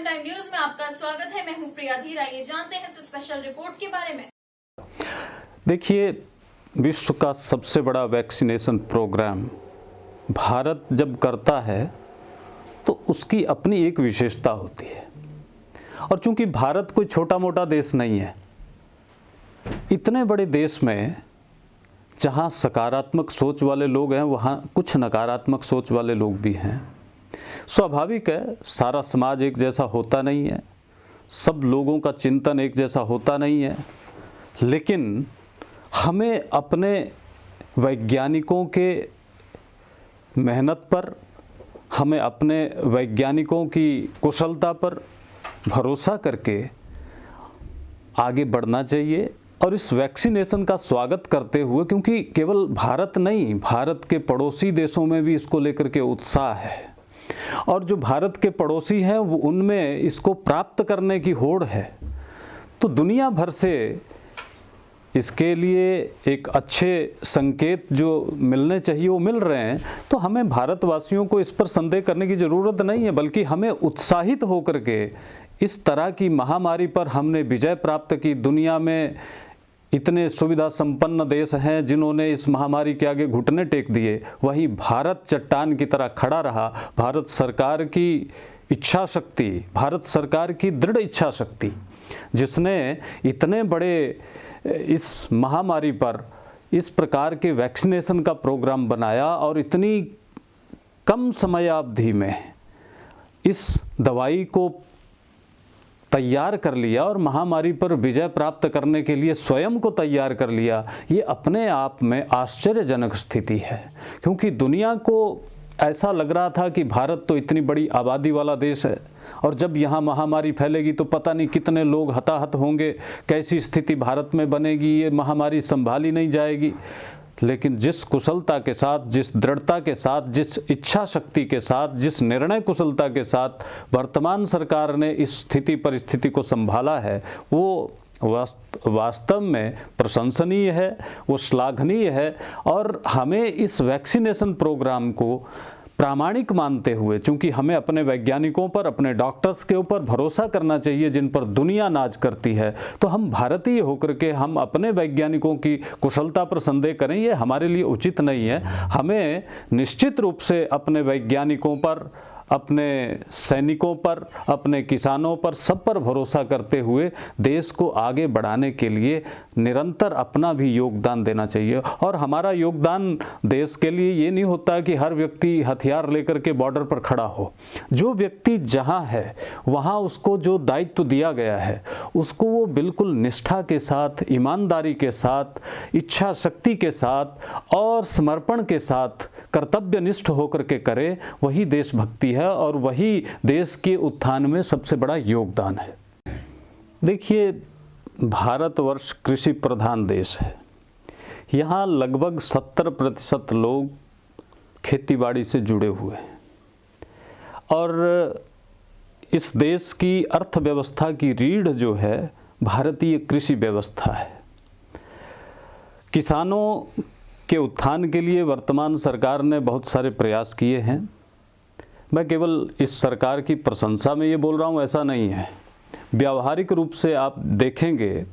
Prime time news में आपका स्वागत है। मैं हूं प्रिया धीर। आइए जानते हैं इस स्पेशल रिपोर्ट के बारे में। देखिए, विश्व का सबसे बड़ा वैक्सीनेशन प्रोग्राम भारत जब करता है तो उसकी अपनी एक विशेषता होती है। और चूंकि भारत कोई छोटा मोटा देश नहीं है, इतने बड़े देश में जहां सकारात्मक सोच वाले लोग हैं वहां कुछ नकारात्मक सोच वाले लोग भी हैं। स्वाभाविक है, सारा समाज एक जैसा होता नहीं है, सब लोगों का चिंतन एक जैसा होता नहीं है, लेकिन हमें अपने वैज्ञानिकों के मेहनत पर, हमें अपने वैज्ञानिकों की कुशलता पर भरोसा करके आगे बढ़ना चाहिए और इस वैक्सीनेशन का स्वागत करते हुए, क्योंकि केवल भारत नहीं, भारत के पड़ोसी देशों में भी इसको लेकर के उत्साह है और जो भारत के पड़ोसी हैं वो उनमें इसको प्राप्त करने की होड़ है। तो दुनिया भर से इसके लिए एक अच्छे संकेत जो मिलने चाहिए वो मिल रहे हैं। तो हमें भारतवासियों को इस पर संदेह करने की ज़रूरत नहीं है, बल्कि हमें उत्साहित होकर के इस तरह की महामारी पर हमने विजय प्राप्त की। दुनिया में इतने सुविधा संपन्न देश हैं जिन्होंने इस महामारी के आगे घुटने टेक दिए, वहीं भारत चट्टान की तरह खड़ा रहा। भारत सरकार की इच्छा शक्ति, भारत सरकार की दृढ़ इच्छा शक्ति, जिसने इतने बड़े इस महामारी पर इस प्रकार के वैक्सीनेशन का प्रोग्राम बनाया और इतनी कम समयावधि में इस दवाई को तैयार कर लिया और महामारी पर विजय प्राप्त करने के लिए स्वयं को तैयार कर लिया, ये अपने आप में आश्चर्यजनक स्थिति है। क्योंकि दुनिया को ऐसा लग रहा था कि भारत तो इतनी बड़ी आबादी वाला देश है और जब यहाँ महामारी फैलेगी तो पता नहीं कितने लोग हताहत होंगे, कैसी स्थिति भारत में बनेगी, ये महामारी संभाली नहीं जाएगी। लेकिन जिस कुशलता के साथ, जिस दृढ़ता के साथ, जिस इच्छा शक्ति के साथ, जिस निर्णय कुशलता के साथ वर्तमान सरकार ने इस स्थिति परिस्थिति को संभाला है, वो वास्तव में प्रशंसनीय है, वो श्लाघनीय है। और हमें इस वैक्सीनेशन प्रोग्राम को प्रामाणिक मानते हुए, चूंकि हमें अपने वैज्ञानिकों पर, अपने डॉक्टर्स के ऊपर भरोसा करना चाहिए जिन पर दुनिया नाज करती है, तो हम भारतीय होकर के हम अपने वैज्ञानिकों की कुशलता पर संदेह करें, ये हमारे लिए उचित नहीं है। हमें निश्चित रूप से अपने वैज्ञानिकों पर, अपने सैनिकों पर, अपने किसानों पर, सब पर भरोसा करते हुए देश को आगे बढ़ाने के लिए निरंतर अपना भी योगदान देना चाहिए। और हमारा योगदान देश के लिए ये नहीं होता कि हर व्यक्ति हथियार लेकर के बॉर्डर पर खड़ा हो। जो व्यक्ति जहाँ है वहाँ उसको जो दायित्व दिया गया है उसको वो बिल्कुल निष्ठा के साथ, ईमानदारी के साथ, इच्छा शक्ति के साथ और समर्पण के साथ कर्तव्यनिष्ठ होकर के करे, वही देशभक्ति है और वही देश के उत्थान में सबसे बड़ा योगदान है। देखिए, भारतवर्ष कृषि प्रधान देश है। यहाँ लगभग 70% लोग खेतीबाड़ी से जुड़े हुए हैं और इस देश की अर्थव्यवस्था की रीढ़ जो है भारतीय कृषि व्यवस्था है। किसानों के उत्थान के लिए वर्तमान सरकार ने बहुत सारे प्रयास किए हैं। मैं केवल इस सरकार की प्रशंसा में ये बोल रहा हूँ, ऐसा नहीं है। व्यावहारिक रूप से आप देखेंगे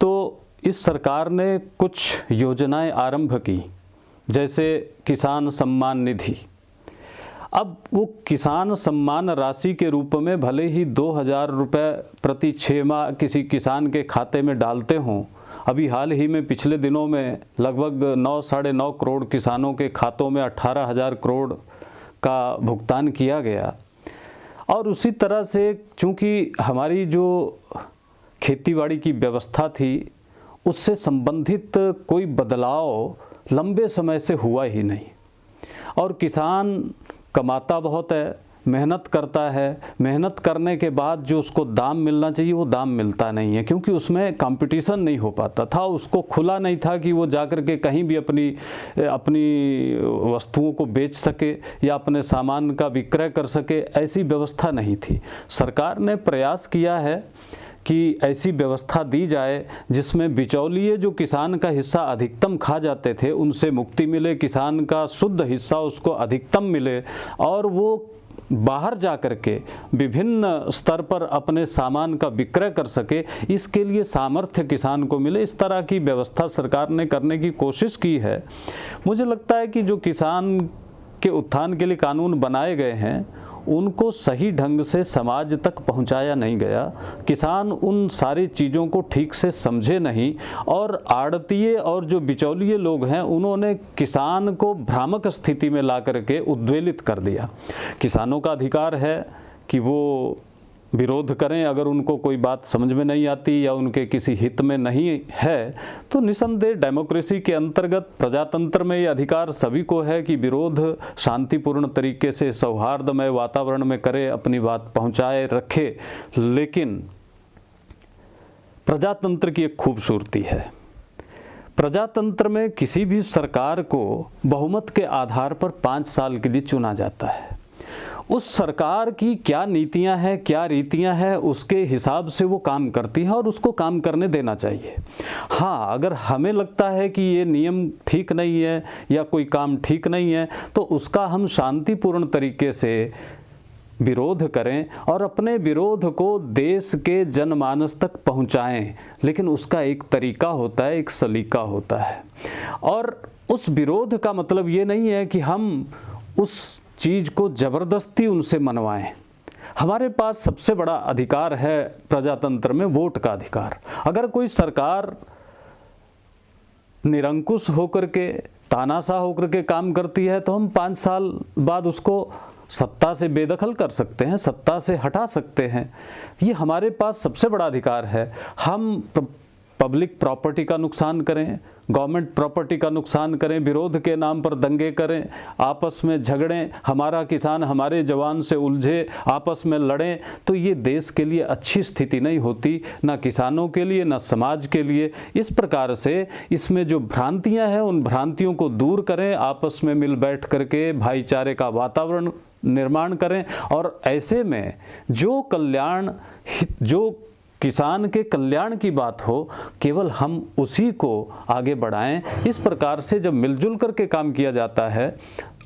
तो इस सरकार ने कुछ योजनाएं आरंभ की, जैसे किसान सम्मान निधि। अब वो किसान सम्मान राशि के रूप में भले ही 2000 रुपये प्रति 6 माह किसी किसान के खाते में डालते हों, अभी हाल ही में पिछले दिनों में लगभग 9-9.5 करोड़ किसानों के खातों में 18,000 करोड़ का भुगतान किया गया। और उसी तरह से चूंकि हमारी जो खेतीबाड़ी की व्यवस्था थी उससे संबंधित कोई बदलाव लंबे समय से हुआ ही नहीं और किसान कमाता बहुत है, मेहनत करता है, मेहनत करने के बाद जो उसको दाम मिलना चाहिए वो दाम मिलता नहीं है, क्योंकि उसमें कंपटीशन नहीं हो पाता था, उसको खुला नहीं था कि वो जाकर के कहीं भी अपनी वस्तुओं को बेच सके या अपने सामान का विक्रय कर सके, ऐसी व्यवस्था नहीं थी। सरकार ने प्रयास किया है कि ऐसी व्यवस्था दी जाए जिसमें बिचौलिए जो किसान का हिस्सा अधिकतम खा जाते थे उनसे मुक्ति मिले, किसान का शुद्ध हिस्सा उसको अधिकतम मिले और वो बाहर जा कर के विभिन्न स्तर पर अपने सामान का विक्रय कर सके, इसके लिए सामर्थ्य किसान को मिले, इस तरह की व्यवस्था सरकार ने करने की कोशिश की है। मुझे लगता है कि जो किसान के उत्थान के लिए कानून बनाए गए हैं उनको सही ढंग से समाज तक पहुंचाया नहीं गया। किसान उन सारी चीज़ों को ठीक से समझे नहीं और आड़तीय और जो बिचौलिए लोग हैं उन्होंने किसान को भ्रामक स्थिति में ला करके उद्वेलित कर दिया। किसानों का अधिकार है कि वो विरोध करें, अगर उनको कोई बात समझ में नहीं आती या उनके किसी हित में नहीं है तो निसंदेह डेमोक्रेसी के अंतर्गत प्रजातंत्र में ये अधिकार सभी को है कि विरोध शांतिपूर्ण तरीके से सौहार्दमय वातावरण में करे, अपनी बात पहुंचाए रखे। लेकिन प्रजातंत्र की एक खूबसूरती है, प्रजातंत्र में किसी भी सरकार को बहुमत के आधार पर 5 साल के लिए चुना जाता है। उस सरकार की क्या नीतियां हैं, क्या रीतियां हैं, उसके हिसाब से वो काम करती है और उसको काम करने देना चाहिए। हाँ, अगर हमें लगता है कि ये नियम ठीक नहीं है या कोई काम ठीक नहीं है तो उसका हम शांतिपूर्ण तरीके से विरोध करें और अपने विरोध को देश के जनमानस तक पहुंचाएं। लेकिन उसका एक तरीका होता है, एक सलीका होता है। और उस विरोध का मतलब ये नहीं है कि हम उस चीज़ को ज़बरदस्ती उनसे मनवाएं। हमारे पास सबसे बड़ा अधिकार है प्रजातंत्र में वोट का अधिकार। अगर कोई सरकार निरंकुश होकर के, तानाशाह होकर के काम करती है तो हम 5 साल बाद उसको सत्ता से बेदखल कर सकते हैं, सत्ता से हटा सकते हैं। ये हमारे पास सबसे बड़ा अधिकार है। हम पब्लिक प्रॉपर्टी का नुकसान करें, गवर्नमेंट प्रॉपर्टी का नुकसान करें, विरोध के नाम पर दंगे करें, आपस में झगड़ें, हमारा किसान हमारे जवान से उलझे, आपस में लड़ें, तो ये देश के लिए अच्छी स्थिति नहीं होती, ना किसानों के लिए ना समाज के लिए। इस प्रकार से इसमें जो भ्रांतियां हैं उन भ्रांतियों को दूर करें, आपस में मिल बैठ करके भाईचारे का वातावरण निर्माण करें और ऐसे में जो कल्याण, जो किसान के कल्याण की बात हो, केवल हम उसी को आगे बढ़ाएं। इस प्रकार से जब मिलजुल करके काम किया जाता है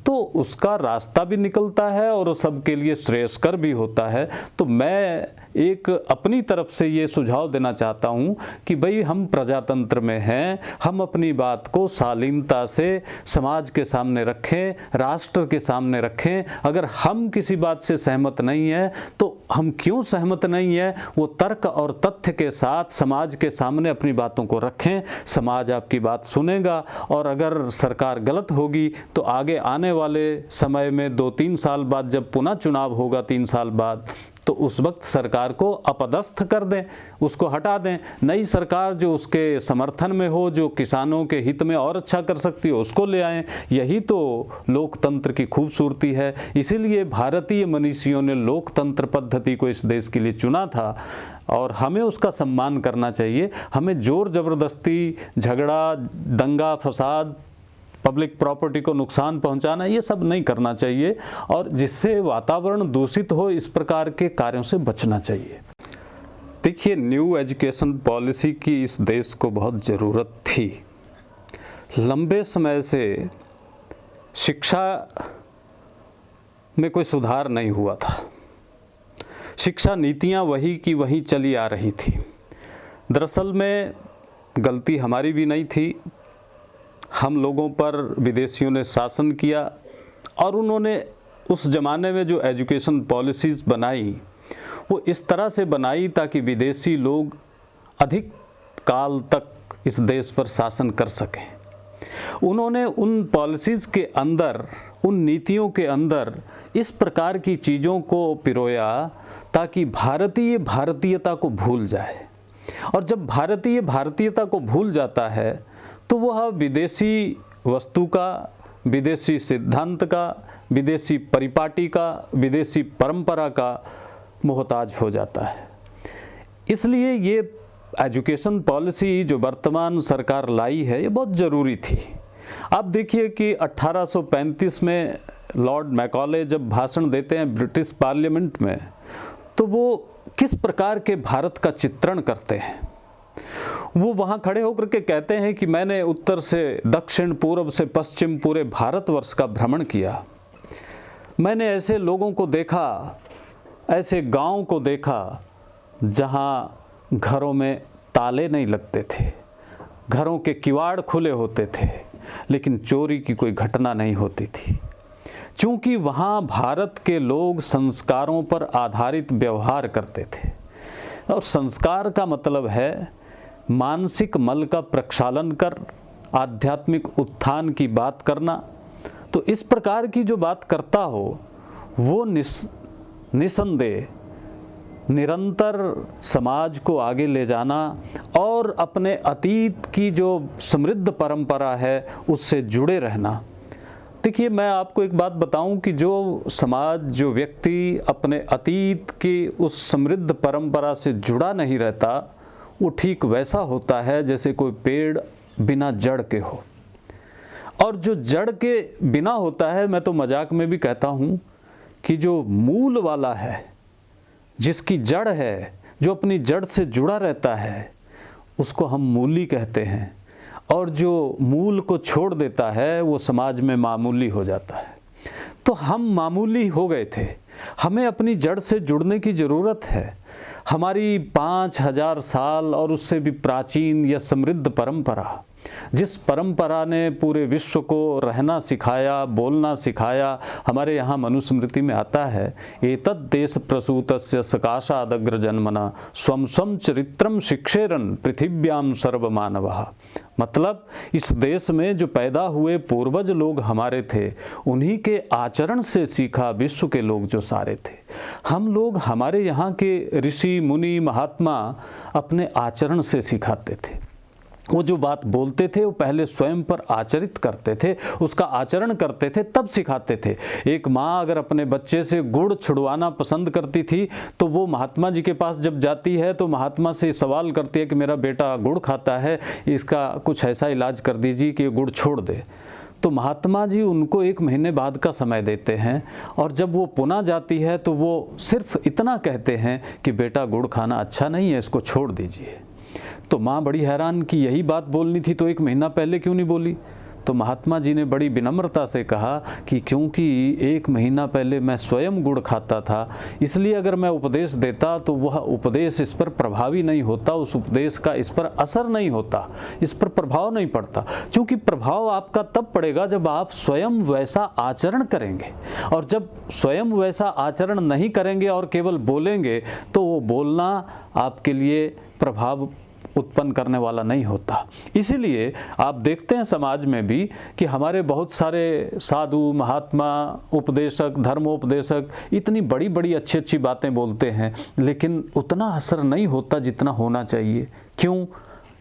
तो उसका रास्ता भी निकलता है और सबके लिए श्रेयस्कर भी होता है। तो मैं एक अपनी तरफ से ये सुझाव देना चाहता हूँ कि भाई हम प्रजातंत्र में हैं, हम अपनी बात को शालीनता से समाज के सामने रखें, राष्ट्र के सामने रखें। अगर हम किसी बात से सहमत नहीं हैं तो हम क्यों सहमत नहीं हैं, वो तर्क और तथ्य के साथ समाज के सामने अपनी बातों को रखें। समाज आपकी बात सुनेगा और अगर सरकार गलत होगी तो आगे आने वाले समय में 2-3 साल बाद जब पुनः चुनाव होगा 3 साल बाद, तो उस वक्त सरकार को अपदस्थ कर दें, उसको हटा दें। नई सरकार जो उसके समर्थन में हो, जो किसानों के हित में और अच्छा कर सकती हो, उसको ले आएं। यही तो लोकतंत्र की खूबसूरती है। इसीलिए भारतीय मनीषियों ने लोकतंत्र पद्धति को इस देश के लिए चुना था और हमें उसका सम्मान करना चाहिए। हमें जोर जबरदस्ती, झगड़ा, दंगा फसाद, पब्लिक प्रॉपर्टी को नुकसान पहुंचाना, ये सब नहीं करना चाहिए और जिससे वातावरण दूषित हो, इस प्रकार के कार्यों से बचना चाहिए। देखिए, न्यू एजुकेशन पॉलिसी की इस देश को बहुत ज़रूरत थी। लंबे समय से शिक्षा में कोई सुधार नहीं हुआ था। शिक्षा नीतियां वही की वही चली आ रही थी। दरअसल में गलती हमारी भी नहीं थी। हम लोगों पर विदेशियों ने शासन किया और उन्होंने उस ज़माने में जो एजुकेशन पॉलिसीज़ बनाई वो इस तरह से बनाई ताकि विदेशी लोग अधिक काल तक इस देश पर शासन कर सकें। उन्होंने उन पॉलिसीज़ के अंदर, उन नीतियों के अंदर इस प्रकार की चीज़ों को पिरोया ताकि भारतीय भारतीयता को भूल जाए। और जब भारतीय भारतीयता को भूल जाता है तो वह विदेशी वस्तु का, विदेशी सिद्धांत का, विदेशी परिपाटी का, विदेशी परंपरा का मोहताज हो जाता है। इसलिए ये एजुकेशन पॉलिसी जो वर्तमान सरकार लाई है ये बहुत ज़रूरी थी। आप देखिए कि 1835 में लॉर्ड मैकॉले जब भाषण देते हैं ब्रिटिश पार्लियामेंट में, तो वो किस प्रकार के भारत का चित्रण करते हैं। वो वहाँ खड़े होकर के कहते हैं कि मैंने उत्तर से दक्षिण, पूर्व से पश्चिम पूरे भारतवर्ष का भ्रमण किया। मैंने ऐसे लोगों को देखा, ऐसे गांव को देखा जहां घरों में ताले नहीं लगते थे, घरों के किवाड़ खुले होते थे, लेकिन चोरी की कोई घटना नहीं होती थी। क्योंकि वहाँ भारत के लोग संस्कारों पर आधारित व्यवहार करते थे। और संस्कार का मतलब है मानसिक मल का प्रक्षालन कर आध्यात्मिक उत्थान की बात करना। तो इस प्रकार की जो बात करता हो वो निसंदेह निरंतर समाज को आगे ले जाना और अपने अतीत की जो समृद्ध परंपरा है उससे जुड़े रहना। देखिए, मैं आपको एक बात बताऊं कि जो समाज, जो व्यक्ति अपने अतीत की उस समृद्ध परंपरा से जुड़ा नहीं रहता, वो ठीक वैसा होता है जैसे कोई पेड़ बिना जड़ के हो। और जो जड़ के बिना होता है, मैं तो मजाक में भी कहता हूँ कि जो मूल वाला है, जिसकी जड़ है, जो अपनी जड़ से जुड़ा रहता है, उसको हम मूली कहते हैं। और जो मूल को छोड़ देता है वो समाज में मामूली हो जाता है। तो हम मामूली हो गए थे, हमें अपनी जड़ से जुड़ने की ज़रूरत है। हमारी 5000 साल और उससे भी प्राचीन या समृद्ध परंपरा, जिस परंपरा ने पूरे विश्व को रहना सिखाया, बोलना सिखाया, हमारे यहाँ मनुस्मृति में आता है, एतद् देश प्रसूतस्य सकाशादग्र जन्मना स्वम स्वम चरित्रम शिक्षेरन पृथिव्याम सर्वमानवः। मतलब इस देश में जो पैदा हुए पूर्वज लोग हमारे थे, उन्हीं के आचरण से सीखा विश्व के लोग जो सारे थे। हम लोग, हमारे यहाँ के ऋषि मुनि महात्मा अपने आचरण से सिखाते थे। वो जो बात बोलते थे वो पहले स्वयं पर आचरित करते थे, उसका आचरण करते थे, तब सिखाते थे। एक माँ अगर अपने बच्चे से गुड़ छुड़वाना पसंद करती थी तो वो महात्मा जी के पास जब जाती है तो महात्मा से सवाल करती है कि मेरा बेटा गुड़ खाता है, इसका कुछ ऐसा इलाज कर दीजिए कि ये गुड़ छोड़ दे। तो महात्मा जी उनको 1 महीने बाद का समय देते हैं, और जब वो पुनः जाती है तो वो सिर्फ इतना कहते हैं कि बेटा गुड़ खाना अच्छा नहीं है, इसको छोड़ दीजिए। तो माँ बड़ी हैरान कि यही बात बोलनी थी तो 1 महीना पहले क्यों नहीं बोली। तो महात्मा जी ने बड़ी विनम्रता से कहा कि क्योंकि 1 महीना पहले मैं स्वयं गुड़ खाता था, इसलिए अगर मैं उपदेश देता तो वह उपदेश इस पर प्रभावी नहीं होता, उस उपदेश का इस पर असर नहीं होता, इस पर प्रभाव नहीं पड़ता। क्योंकि प्रभाव आपका तब पड़ेगा जब आप स्वयं वैसा आचरण करेंगे, और जब स्वयं वैसा आचरण नहीं करेंगे और केवल बोलेंगे तो वो बोलना आपके लिए प्रभाव उत्पन्न करने वाला नहीं होता। इसीलिए आप देखते हैं समाज में भी कि हमारे बहुत सारे साधु, महात्मा, उपदेशक, धर्मोपदेशक इतनी बड़ी बड़ी अच्छी अच्छी बातें बोलते हैं, लेकिन उतना असर नहीं होता जितना होना चाहिए। क्यों?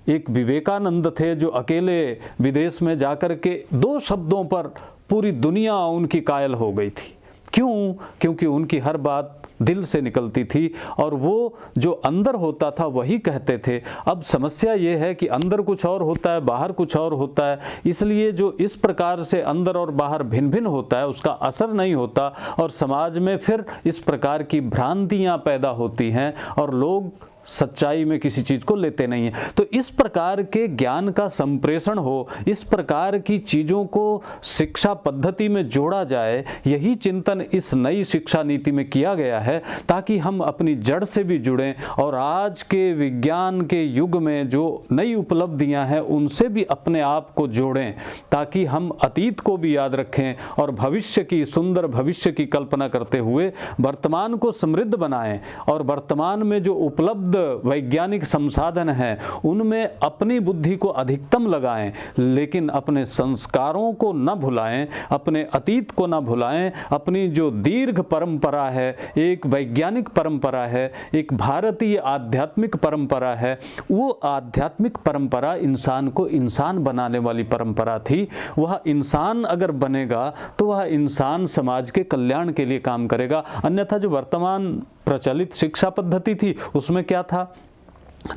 एक विवेकानंद थे जो अकेले विदेश में जाकर के 2 शब्दों पर पूरी दुनिया उनकी कायल हो गई थी। क्यों? क्योंकि उनकी हर बात दिल से निकलती थी और वो जो अंदर होता था वही कहते थे। अब समस्या ये है कि अंदर कुछ और होता है, बाहर कुछ और होता है, इसलिए जो इस प्रकार से अंदर और बाहर भिन्न भिन्न होता है उसका असर नहीं होता, और समाज में फिर इस प्रकार की भ्रांतियां पैदा होती हैं और लोग सच्चाई में किसी चीज़ को लेते नहीं हैं। तो इस प्रकार के ज्ञान का संप्रेषण हो, इस प्रकार की चीज़ों को शिक्षा पद्धति में जोड़ा जाए, यही चिंतन इस नई शिक्षा नीति में किया गया है, ताकि हम अपनी जड़ से भी जुड़ें और आज के विज्ञान के युग में जो नई उपलब्धियां हैं उनसे भी अपने आप को जोड़ें, ताकि हम अतीत को भी याद रखें और भविष्य की, सुंदर भविष्य की कल्पना करते हुए वर्तमान को समृद्ध बनाएं, और वर्तमान में जो उपलब्ध वैज्ञानिक संसाधन हैं उनमें अपनी बुद्धि को अधिकतम लगाएं, लेकिन अपने संस्कारों को न भुलाएं, अपने अतीत को न भुलाएं। अपनी जो दीर्घ परंपरा है, एक वैज्ञानिक परंपरा है, एक भारतीय आध्यात्मिक परंपरा है, वो आध्यात्मिक परंपरा इंसान को इंसान बनाने वाली परंपरा थी। वह इंसान अगर बनेगा तो वह इंसान समाज के कल्याण के लिए काम करेगा। अन्यथा जो वर्तमान प्रचलित शिक्षा पद्धति थी उसमें क्या था?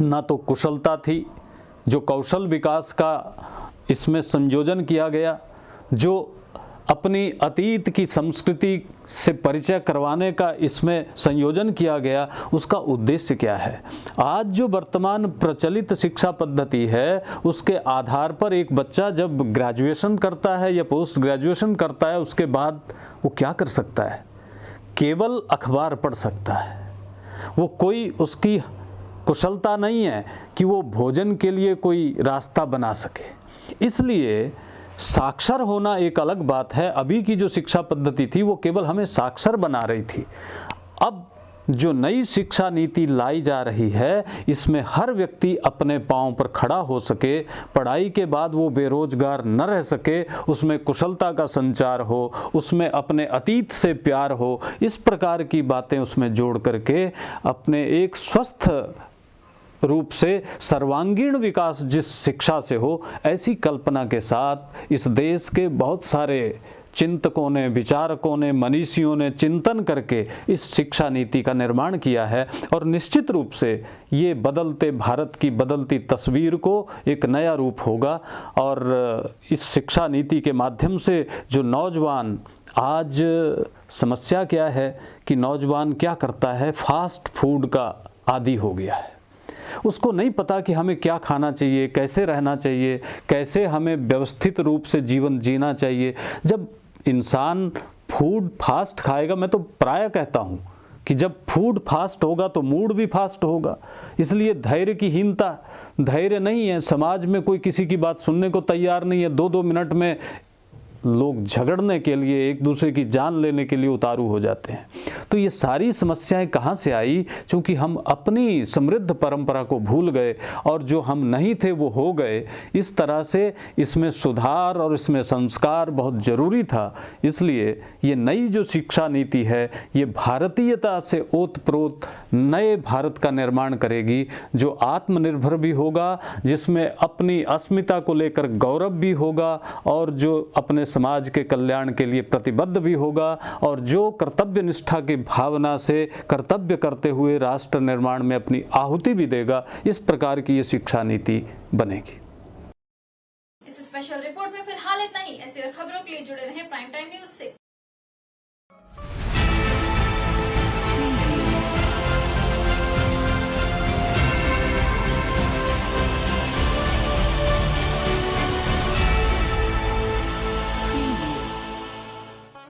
ना तो कुशलता थी, जो कौशल विकास का इसमें संयोजन किया गया, जो अपनी अतीत की संस्कृति से परिचय करवाने का इसमें संयोजन किया गया, उसका उद्देश्य क्या है। आज जो वर्तमान प्रचलित शिक्षा पद्धति है उसके आधार पर एक बच्चा जब ग्रेजुएशन करता है या पोस्ट ग्रेजुएशन करता है, उसके बाद वो क्या कर सकता है, केवल अखबार पढ़ सकता है। वो कोई उसकी कुशलता नहीं है कि वो भोजन के लिए कोई रास्ता बना सके। इसलिए साक्षर होना एक अलग बात है। अभी की जो शिक्षा पद्धति थी वो केवल हमें साक्षर बना रही थी। अब जो नई शिक्षा नीति लाई जा रही है इसमें हर व्यक्ति अपने पांव पर खड़ा हो सके, पढ़ाई के बाद वो बेरोजगार न रह सके, उसमें कुशलता का संचार हो, उसमें अपने अतीत से प्यार हो, इस प्रकार की बातें उसमें जोड़ करके अपने एक स्वस्थ रूप से सर्वांगीण विकास जिस शिक्षा से हो, ऐसी कल्पना के साथ इस देश के बहुत सारे चिंतकों ने, विचारकों ने, मनीषियों ने चिंतन करके इस शिक्षा नीति का निर्माण किया है। और निश्चित रूप से ये बदलते भारत की बदलती तस्वीर को एक नया रूप होगा। और इस शिक्षा नीति के माध्यम से जो नौजवान, आज समस्या क्या है कि नौजवान क्या करता है, फास्ट फूड का आदी हो गया है। उसको नहीं पता कि हमें क्या खाना चाहिए, कैसे रहना चाहिए, कैसे हमें व्यवस्थित रूप से जीवन जीना चाहिए। जब इंसान फूड फास्ट खाएगा, मैं तो प्रायः कहता हूँ कि जब फूड फास्ट होगा तो मूड भी फास्ट होगा। इसलिए धैर्य की हीनता, धैर्य नहीं है, समाज में कोई किसी की बात सुनने को तैयार नहीं है। 2-2 मिनट में लोग झगड़ने के लिए, एक दूसरे की जान लेने के लिए उतारू हो जाते हैं। तो ये सारी समस्याएं कहाँ से आई? क्योंकि हम अपनी समृद्ध परंपरा को भूल गए और जो हम नहीं थे वो हो गए। इस तरह से इसमें सुधार और इसमें संस्कार बहुत ज़रूरी था। इसलिए ये नई जो शिक्षा नीति है ये भारतीयता से ओतप्रोत नए भारत का निर्माण करेगी, जो आत्मनिर्भर भी होगा, जिसमें अपनी अस्मिता को लेकर गौरव भी होगा और जो अपने समाज के कल्याण के लिए प्रतिबद्ध भी होगा और जो कर्तव्य निष्ठा की भावना से कर्तव्य करते हुए राष्ट्र निर्माण में अपनी आहुति भी देगा। इस प्रकार की ये शिक्षा नीति बनेगी। इस स्पेशल रिपोर्ट में फिलहाल इतना ही। ऐसी और खबरों के लिए जुड़े रहें प्राइम टाइम न्यूज से।